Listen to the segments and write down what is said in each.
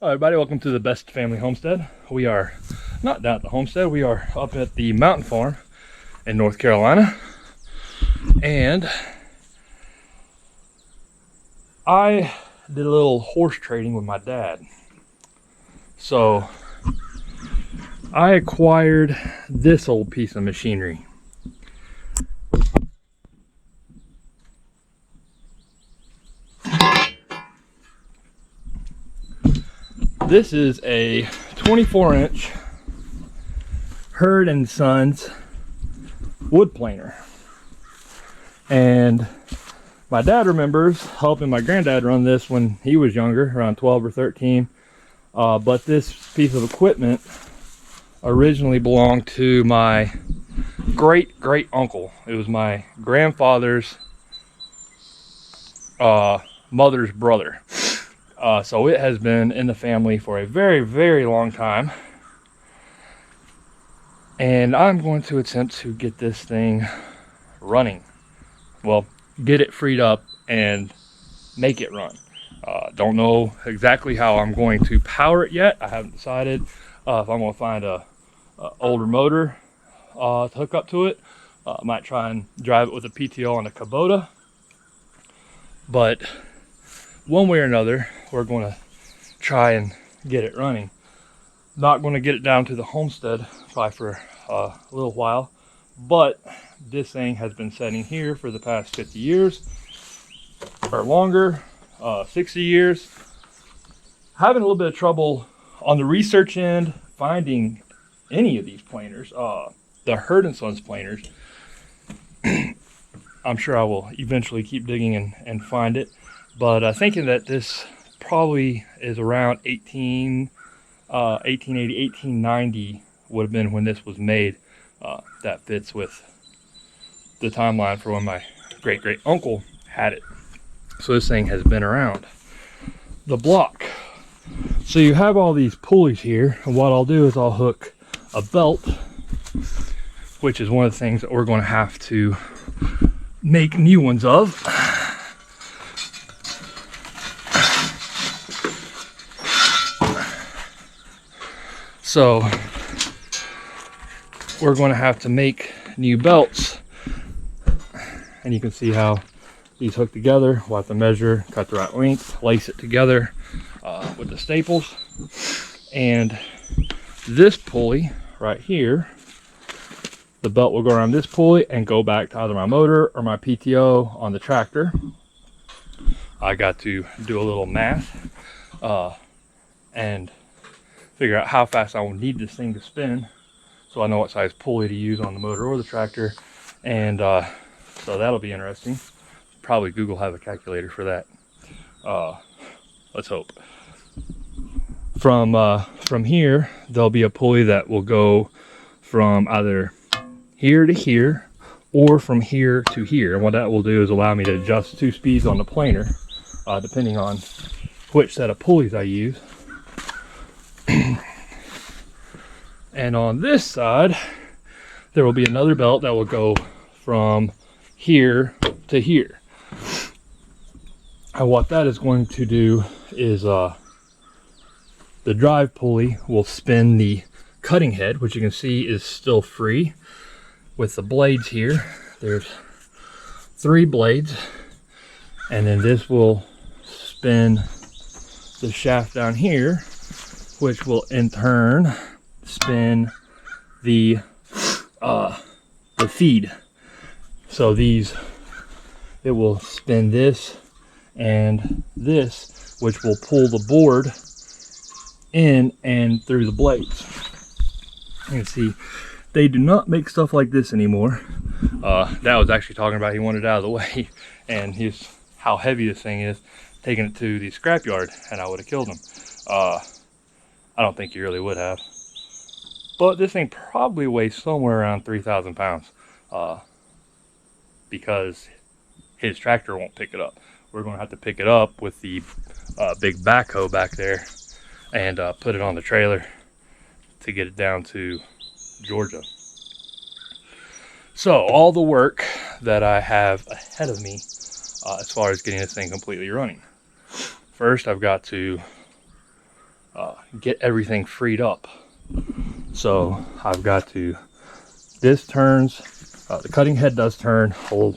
Hello everybody, welcome to the Best Family Homestead. We are not down at the homestead, we are up at the mountain farm in North Carolina. And I did a little horse trading with my dad. So I acquired this old piece of machinery. This is a 24-inch Herd & Sons wood planer. And my dad remembers helping my granddad run this when he was younger, around 12 or 13. But this piece of equipment originally belonged to my great uncle. It was my grandfather's mother's brother. So it has been in the family for a very long time. And I'm going to attempt to get this thing running. Well, get it freed up and make it run. Don't know exactly how I'm going to power it yet. I haven't decided if I'm going to find a older motor to hook up to it. I might try and drive it with a PTO on a Kubota. But one way or another, we're going to try and get it running. Not going to get it down to the homestead probably for a little while, but this thing has been sitting here for the past 50 years or longer, 60 years. Having a little bit of trouble on the research end finding any of these planers, the Herd & Sons planers. I'm sure I will eventually keep digging and find it. But thinking that this probably is around 1880, 1890 would have been when this was made. That fits with the timeline for when my great uncle had it. So this thing has been around. The block. So you have all these pulleys here, and what I'll do is I'll hook a belt, which is one of the things that we're going to have to make new ones of. So we're going to have to make new belts, and you can see how these hook together. We'll have to measure, cut the right length, lace it together with the staples. And this pulley right here, the belt will go around this pulley and go back to either my motor or my PTO on the tractor. I got to do a little math and figure out how fast I will need this thing to spin, so I know what size pulley to use on the motor or the tractor. And so that'll be interesting. Probably Google have a calculator for that. Let's hope. From here, there'll be a pulley that will go from either here to here or from here to here. And what that will do is allow me to adjust two speeds on the planer, depending on which set of pulleys I use. And on this side, there will be another belt that will go from here to here. And what that is going to do is the drive pulley will spin the cutting head, which you can see is still free with the blades here. There's 3 blades, and then this will spin the shaft down here, which will in turn spin the feed. So these, it will spin this and this, which will pull the board in and through the blades. You can see they do not make stuff like this anymore. Dad was actually talking about he wanted it out of the way, and he's how heavy this thing is, taking it to the scrapyard, and I would have killed him. I don't think you really would have. But this thing probably weighs somewhere around 3,000 pounds because his tractor won't pick it up. We're going to have to pick it up with the big backhoe back there and put it on the trailer to get it down to Georgia. So all the work that I have ahead of me as far as getting this thing completely running. First, I've got to get everything freed up. So I've got to, this turns, the cutting head does turn. A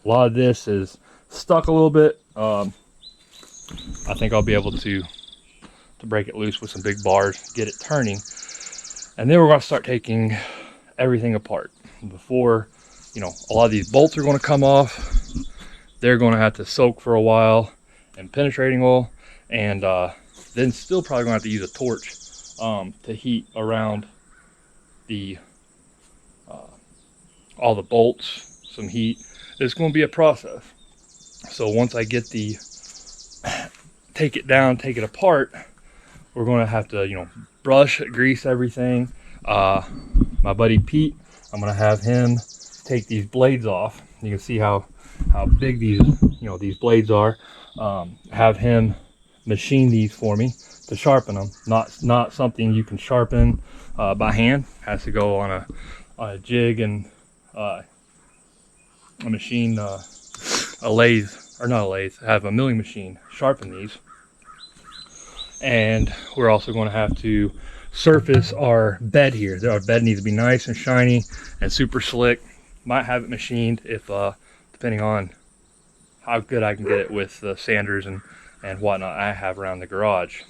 lot of this is stuck a little bit. I think I'll be able to break it loose with some big bars, get it turning. And then we're going to start taking everything apart. Before, you know, a lot of these bolts are going to come off. They're going to have to soak for a while in penetrating oil, and then still probably going to have to use a torch to heat around the all the bolts, some heat. It's going to be a process. So once I get take it down, take it apart, we're going to have to, you know, brush, grease everything. My buddy Pete, I'm going to have him take these blades off. You can see how big these, you know, these blades are. Have him machine these for me to sharpen them. Not something you can sharpen by hand. Has to go on a jig and a machine, a lathe, or not a lathe, have a milling machine sharpen these. And we're also going to have to surface our bed here. Our bed needs to be nice and shiny and super slick. Might have it machined if depending on how good I can get it with the sanders and whatnot I have around the garage.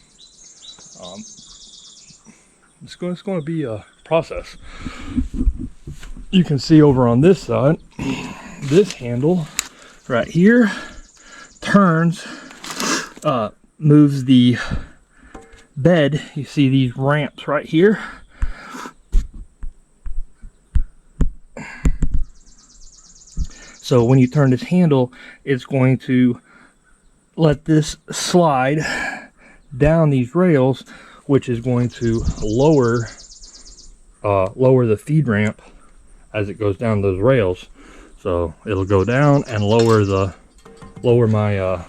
It's going to be a process. You can see over on this side, this handle right here turns, moves the bed. You see these ramps right here. So when you turn this handle, it's going to let this slide down these rails, which is going to lower the feed ramp as it goes down those rails. So it'll go down and lower my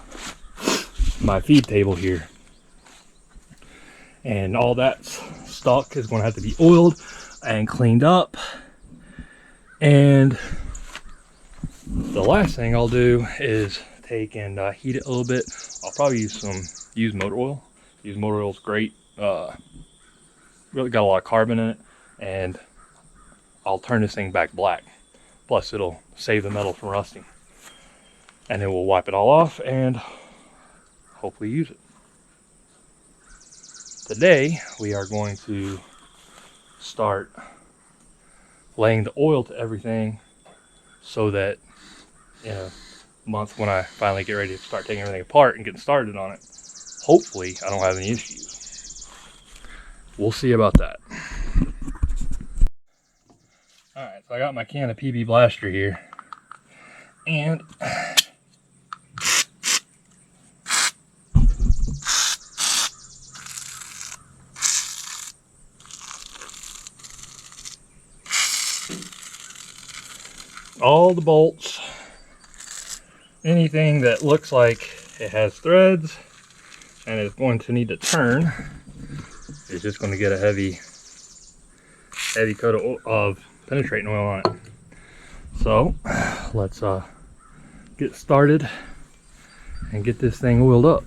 my feed table here. And all that stock is going to have to be oiled and cleaned up. And the last thing I'll do is take and heat it a little bit. I'll probably use motor oil. Motor oil is great. Really got a lot of carbon in it, and I'll turn this thing back black. Plus it'll save the metal from rusting. And then we'll wipe it all off and hopefully use it. Today we are going to start laying the oil to everything so that in a month when I finally get ready to start taking everything apart and getting started on it, hopefully I don't have any issues. We'll see about that. Alright, so I got my can of PB Blaster here, and all the bolts, anything that looks like it has threads and is going to need to turn, is just going to get a heavy coat of penetrating oil on it. So let's get started and get this thing oiled up.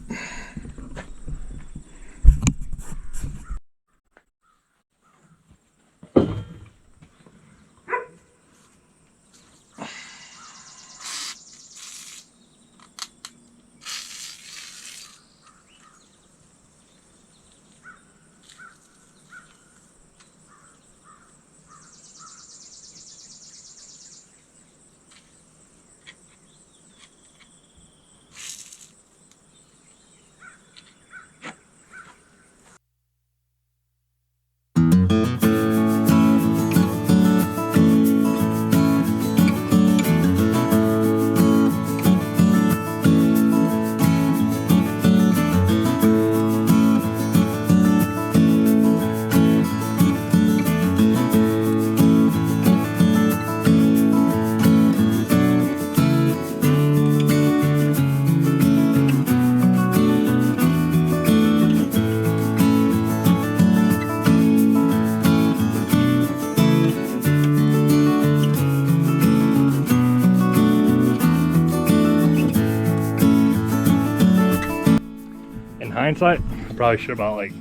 Hindsight, I probably should have bought like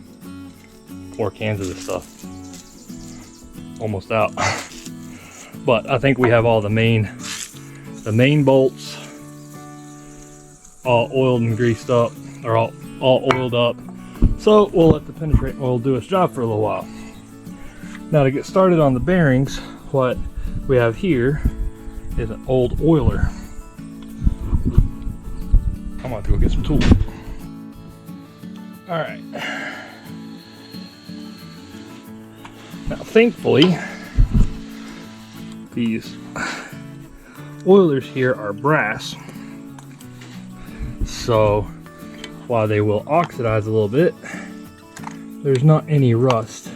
4 cans of this stuff. Almost out. But I think we have all the main bolts all oiled and greased up, or all oiled up. So we'll let the penetrating oil do its job for a little while. Now to get started on the bearings, what we have here is an old oiler. I'm gonna have to go get some tools. All right. Now thankfully, these oilers here are brass. So while they will oxidize a little bit, there's not any rust.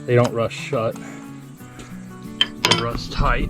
They don't rust shut. They rust tight.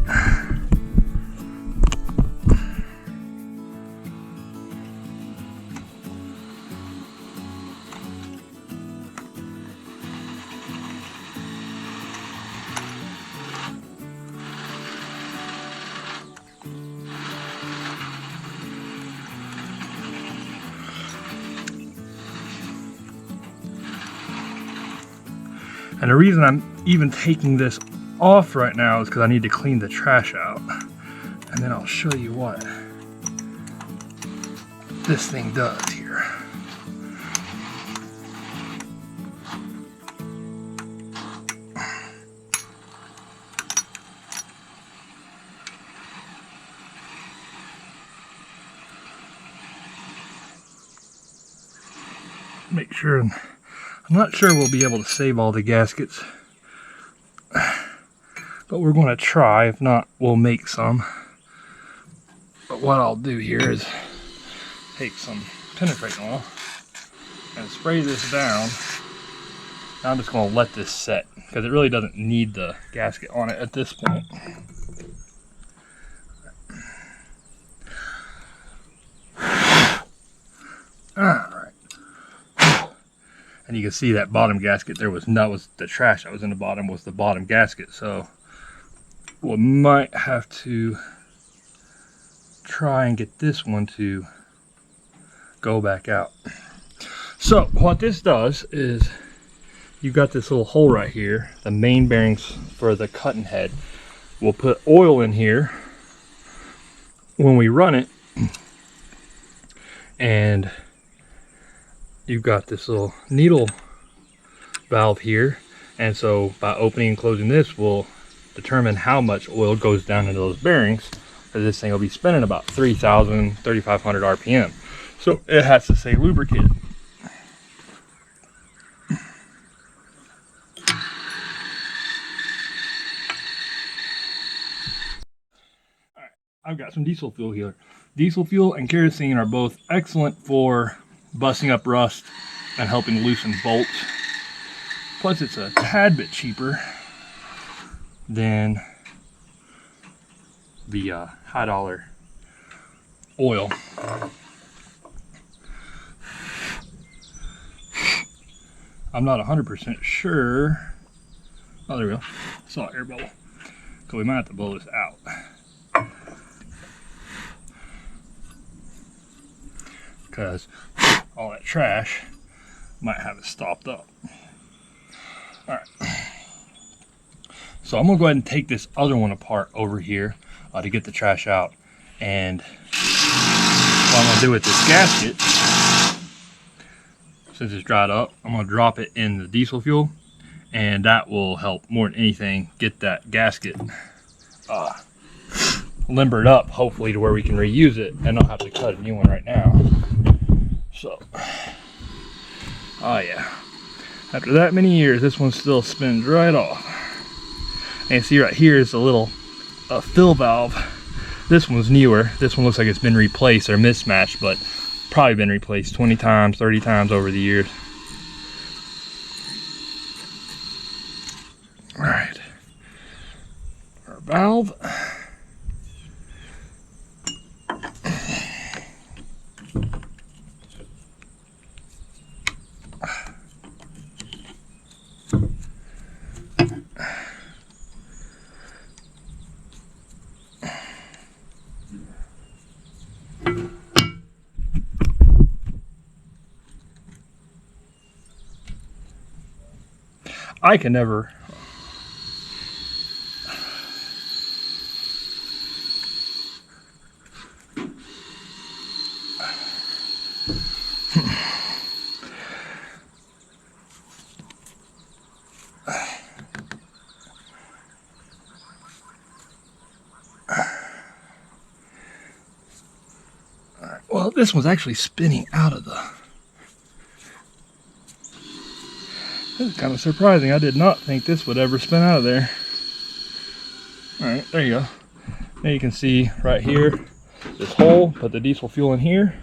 And the reason I'm even taking this off right now is because I need to clean the trash out. And then I'll show you what this thing does here. Make sure, I'm not sure we'll be able to save all the gaskets, but we're going to try. If not, we'll make some. But what I'll do here is take some penetrating oil and spray this down. Now I'm just going to let this set because it really doesn't need the gasket on it at this point. And you can see that bottom gasket there was the trash that was in the bottom was the bottom gasket. So we might have to try and get this one to go back out. So what this does is you've got this little hole right here, the main bearings for the cutting head. We'll put oil in here when we run it, and you've got this little needle valve here, and so by opening and closing this will determine how much oil goes down into those bearings, because this thing will be spinning about 3,500 RPM. So it has to stay lubricated. Alright, I've got some diesel fuel here. Diesel fuel and kerosene are both excellent for busting up rust and helping loosen bolts. Plus it's a tad bit cheaper than the high dollar oil. I'm not 100% sure. Oh, there we go. I saw an air bubble. So we might have to blow this out, because all that trash might have it stopped up. All right. So I'm gonna go ahead and take this other one apart over here to get the trash out. And what I'm gonna do with this gasket, since it's dried up, I'm gonna drop it in the diesel fuel, and that will help more than anything get that gasket limbered up, hopefully to where we can reuse it and not have to cut a new one right now. So, oh yeah, after that many years, this one still spins right off. And see right here is a little fill valve. This one's newer. This one looks like it's been replaced or mismatched, but probably been replaced 20 times, 30 times over the years. All right, our valve. I can never. Well, this one's actually spinning out of the... This is kind of surprising. I did not think this would ever spin out of there. Alright, there you go. Now you can see right here, this hole, put the diesel fuel in here.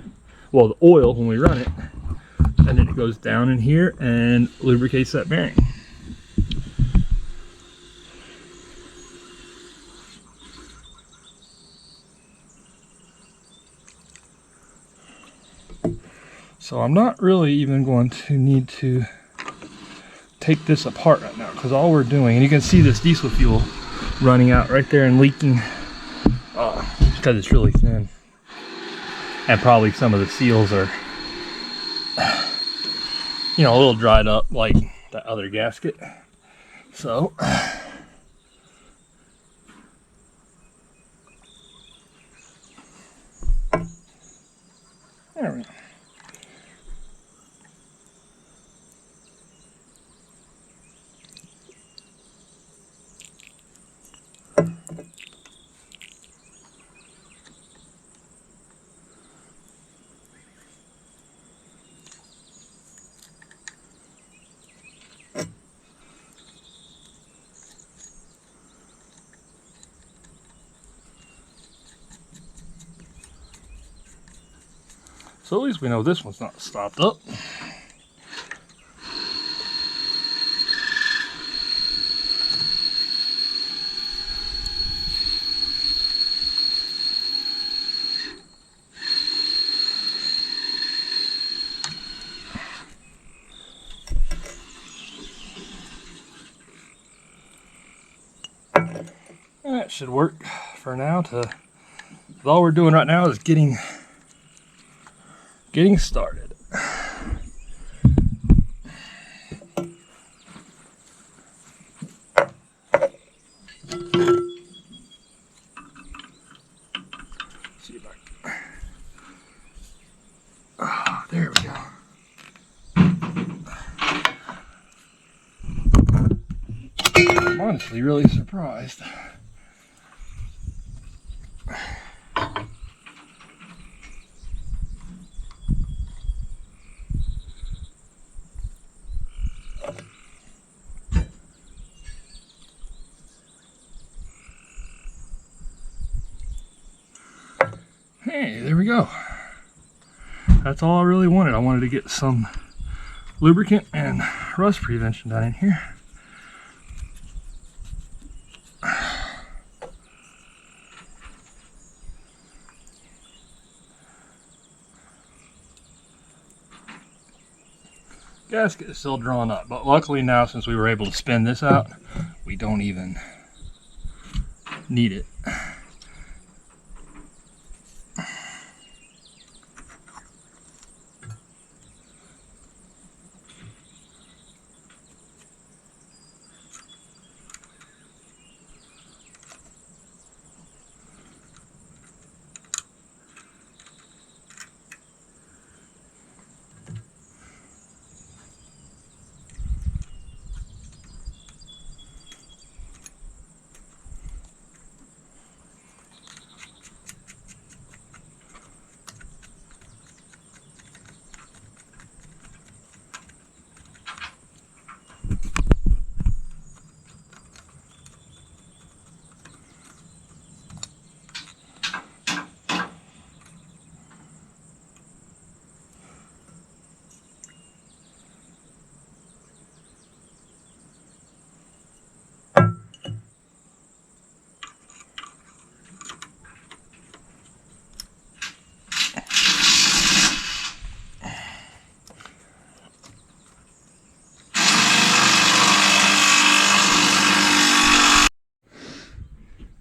Well, the oil when we run it. And then it goes down in here and lubricates that bearing. So I'm not really even going to need to take this apart right now, because all we're doing, and you can see this diesel fuel running out right there and leaking because it's really thin. And probably some of the seals are, you know, a little dried up like that other gasket. So there we go. So at least we know this one's not stopped up. And that should work for now. All we're doing right now is getting started. See if I can. Oh, there we go. I'm honestly really surprised. Hey, there we go. That's all I really wanted. I wanted to get some lubricant and rust prevention done in here. Gasket is still drawn up, but luckily now, since we were able to spin this out, we don't even need it.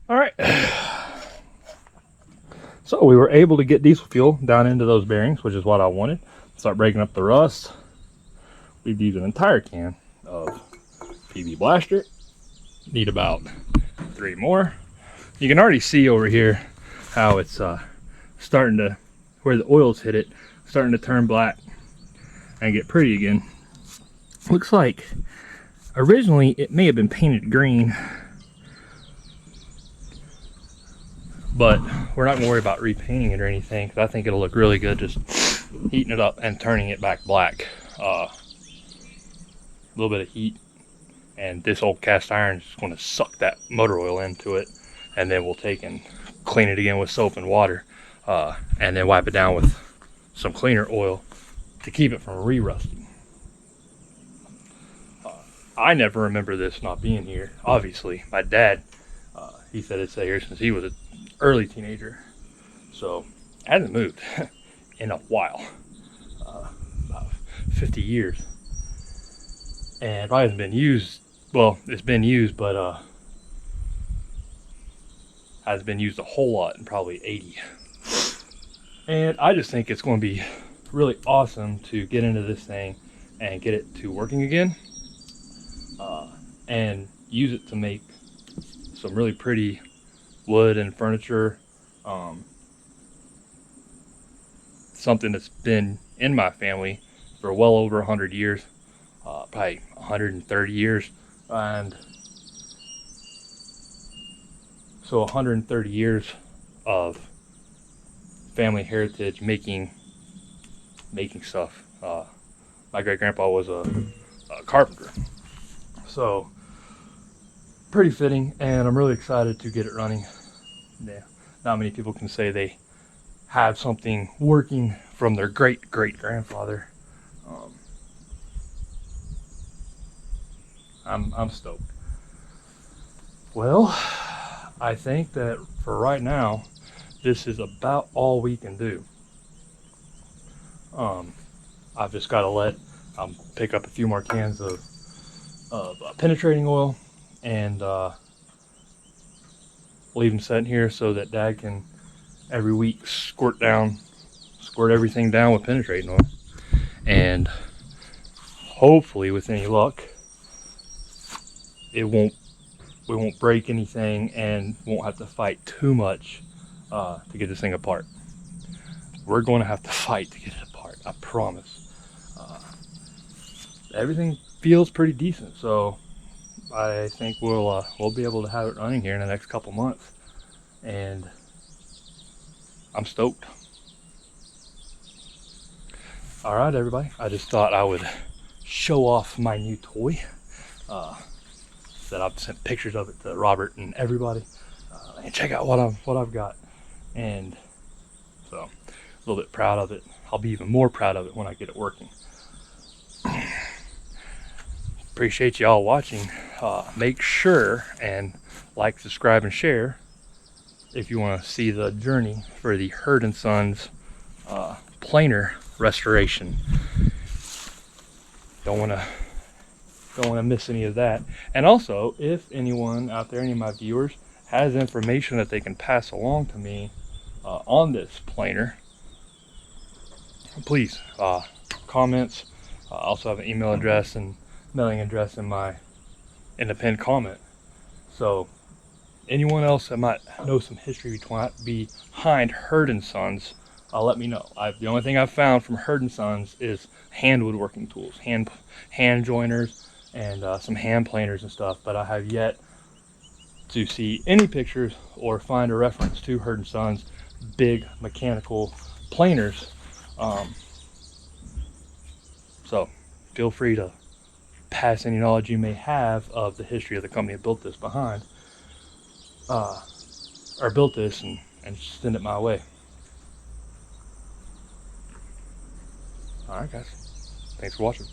All right, so we were able to get diesel fuel down into those bearings, which is what I wanted. Start breaking up the rust. We've used an entire can of PB blaster. Need about 3 more. You can already see over here how it's starting to, where the oils hit it, starting to turn black and get pretty again. Looks like originally it may have been painted green, but we're not gonna worry about repainting it or anything, because I think it'll look really good just heating it up and turning it back black. A little bit of heat, and this old cast iron is going to suck that motor oil into it, and then we'll take and clean it again with soap and water, and then wipe it down with some cleaner oil to keep it from re-rusting. I never remember this not being here. Obviously, my dad, he said it's here since he was an early teenager, so it hasn't moved in a while, about 50 years, and it probably hasn't been used. Well, it's been used, but hasn't been used a whole lot in probably 80. And I just think it's going to be really awesome to get into this thing and get it to working again, and use it to make some really pretty wood and furniture. Something that's been in my family for well over 100 years, probably 130 years. And so 130 years of family heritage making stuff. My great grandpa was a carpenter, so pretty fitting, and I'm really excited to get it running. Yeah, not many people can say they have something working from their great grandfather. I'm stoked. Well, I think that for right now, this is about all we can do. I've just got to let pick up a few more cans of penetrating oil and leave them sitting here so that Dad can every week squirt everything down with penetrating oil, and hopefully with any luck we won't break anything and won't have to fight too much to get this thing apart. We're going to have to fight to get it apart, I promise. Everything feels pretty decent, so I think we'll be able to have it running here in the next couple months, and I'm stoked. All right, everybody, I just thought I would show off my new toy. That I've sent pictures of it to Robert and everybody, and check out what I've got, and so a little bit proud of it. I'll be even more proud of it when I get it working. Appreciate y'all watching. Make sure and like, subscribe, and share if you want to see the journey for the Herd & Sons planer restoration. Don't want to miss any of that. And also, if anyone out there, any of my viewers, has information that they can pass along to me on this planer, please, comments. I also have an email address and mailing address in the pinned comment. So anyone else that might know some history behind Herd & Sons, let me know. The only thing I've found from Herd & Sons is hand woodworking tools, hand joiners, and some hand planers and stuff, but I have yet to see any pictures or find a reference to Herd & Sons big mechanical planers. So feel free to pass any knowledge you may have of the history of the company that built this and send it my way. All right, guys, thanks for watching.